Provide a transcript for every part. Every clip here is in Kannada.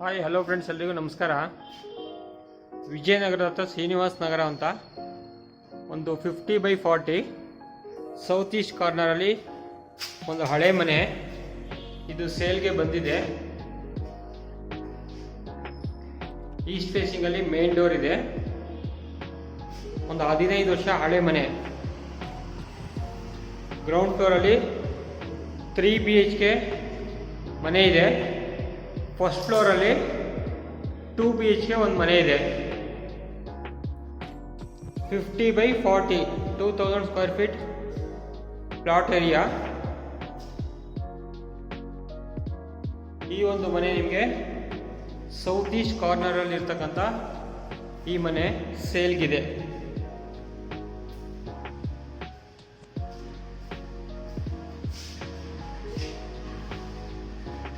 ಹಾಯ್ ಹಲೋ ಫ್ರೆಂಡ್ಸ್, ಎಲ್ರಿಗೂ ನಮಸ್ಕಾರ. ವಿಜಯನಗರದ ಹತ್ರ ಶ್ರೀನಿವಾಸ್ ನಗರ ಅಂತ ಒಂದು 50/40 ಸೌತ್ ಈಸ್ಟ್ ಕಾರ್ನರಲ್ಲಿ ಒಂದು ಹಳೆ ಮನೆ. ಇದು ಸೇಲ್ಗೆ ಬಂದಿದೆ. ಈಸ್ಟ್ ಫೇಸಿಂಗಲ್ಲಿ ಮೇನ್ ಡೋರ್ ಇದೆ. ಒಂದು 15 ವರ್ಷ ಹಳೆ ಮನೆ. ಗ್ರೌಂಡ್ ಫ್ಲೋರಲ್ಲಿ 3 BHK ಮನೆ ಇದೆ. ಫಸ್ಟ್ ಫ್ಲೋರಲ್ಲಿ 2 BHK ಒಂದು ಮನೆ ಇದೆ. 50/40 2000 ಸ್ಕ್ವೇರ್ ಫೀಟ್ ಪ್ಲಾಟ್ ಏರಿಯಾ. ಈ ಒಂದು ಮನೆ ನಿಮಗೆ ಸೌತ್ ಈಸ್ಟ್ ಕಾರ್ನರಲ್ಲಿ ಇರ್ತಕ್ಕಂಥ ಈ ಮನೆ ಸೇಲ್ಗಿದೆ.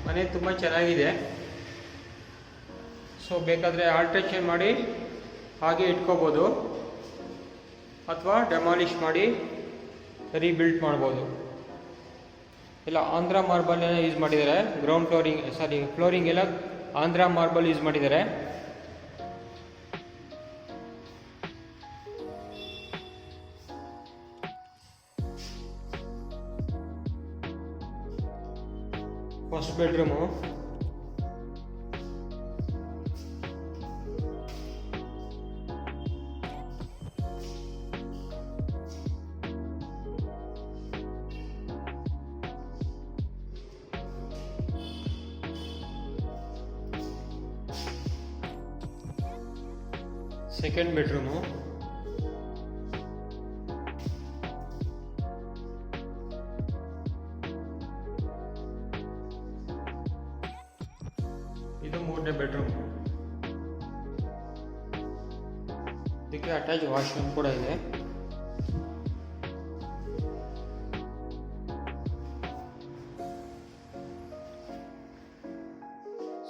ಮನೆ ತುಂಬ ಚೆನ್ನಾಗಿದೆ. ಸೊ ಬೇಕಾದರೆ ಆಲ್ಟ್ರೇಷನ್ ಮಾಡಿ ಹಾಗೆ ಇಟ್ಕೋಬೋದು, ಅಥವಾ ಡೆಮಾಲಿಷ್ ಮಾಡಿ ರೀಬಿಲ್ಡ್ ಮಾಡ್ಬೋದು. ಇಲ್ಲ ಆಂಧ್ರ ಮಾರ್ಬಲ್ ಯೂಸ್ ಮಾಡಿದ್ದಾರೆ. ಗ್ರೌಂಡ್ ಫ್ಲೋರಿಂಗ್ ಎಲ್ಲ ಆಂಧ್ರ ಮಾರ್ಬಲ್ ಯೂಸ್ ಮಾಡಿದ್ದಾರೆ. First bedroom. Second bedroom. ಇದು ಮೂರನೇ ಬೆಡ್ರೂಮ್. ಇದಕ್ಕೆ ಅಟ್ಯಾಚ್ ವಾಶ್ರೂಮ್ ಕೂಡ ಇದೆ.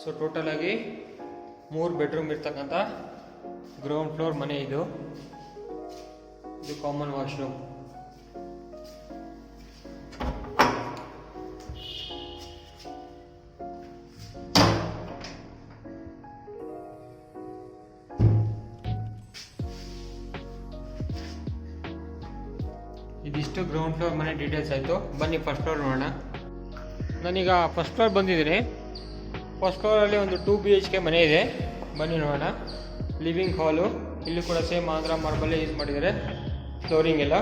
ಸೊ ಟೋಟಲ್ ಆಗಿ 3 ಬೆಡ್ರೂಮ್ ಇರ್ತಕ್ಕಂಥ ಗ್ರೌಂಡ್ ಫ್ಲೋರ್ ಮನೆ ಇದು. Common washroom. ಇದಿಷ್ಟು ಗ್ರೌಂಡ್ ಫ್ಲೋರ್ ಮನೆ ಡೀಟೇಲ್ಸ್ ಆಯಿತು. ಬನ್ನಿ ಫಸ್ಟ್ ಫ್ಲೋರ್ ನೋಡೋಣ. ನಾನೀಗ ಫಸ್ಟ್ ಫ್ಲೋರ್ ಬಂದಿದ್ದೀನಿ. ಫಸ್ಟ್ ಫ್ಲೋರಲ್ಲಿ ಒಂದು 2 BHK ಮನೆ ಇದೆ. ಬನ್ನಿ ನೋಡೋಣ. ಲಿವಿಂಗ್ ಹಾಲು. ಇಲ್ಲಿ ಕೂಡ ಸೇಮ್ ಆಂಧ್ರ ಮಾರ್ಬಲ್ಲೇ ಯೂಸ್ ಮಾಡಿದ್ದಾರೆ. ಫ್ಲೋರಿಂಗ್ ಎಲ್ಲ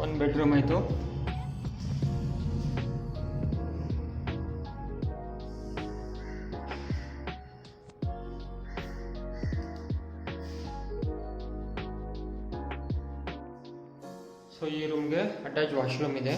ಒಂದು ಬೆಡ್ರೂಮ್ ಆಯಿತು. ಸೊ ಈ ರೂಮ್ಗೆ ಅಟ್ಯಾಚ್ ವಾಶ್ರೂಮ್ ಇದೆ.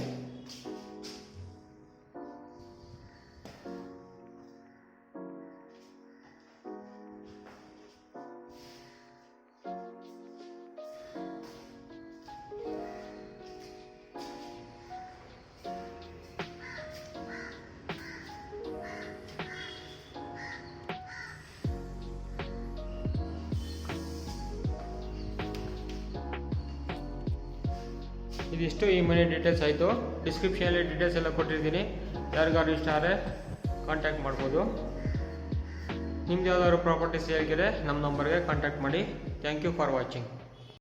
ಇದಿಷ್ಟು ಈ ಮನೆ ಡೀಟೇಲ್ಸ್ ಆಯಿತು. ಡಿಸ್ಕ್ರಿಪ್ಷನಲ್ಲಿ ಡೀಟೇಲ್ಸ್ ಎಲ್ಲ ಕೊಟ್ಟಿರ್ತೀನಿ. ಯಾರಿಗಾದ್ರು ಇಷ್ಟ ಆದರೆ ಕಾಂಟ್ಯಾಕ್ಟ್ ಮಾಡ್ಬೋದು. ನಿಮ್ದು ಯಾವ್ದಾದ್ರು ಪ್ರಾಪರ್ಟಿ ಸೇಲ್ಗಿದ್ರೆ ನಮ್ಮ ನಂಬರ್ಗೆ ಕಾಂಟ್ಯಾಕ್ಟ್ ಮಾಡಿ. Thank you for watching.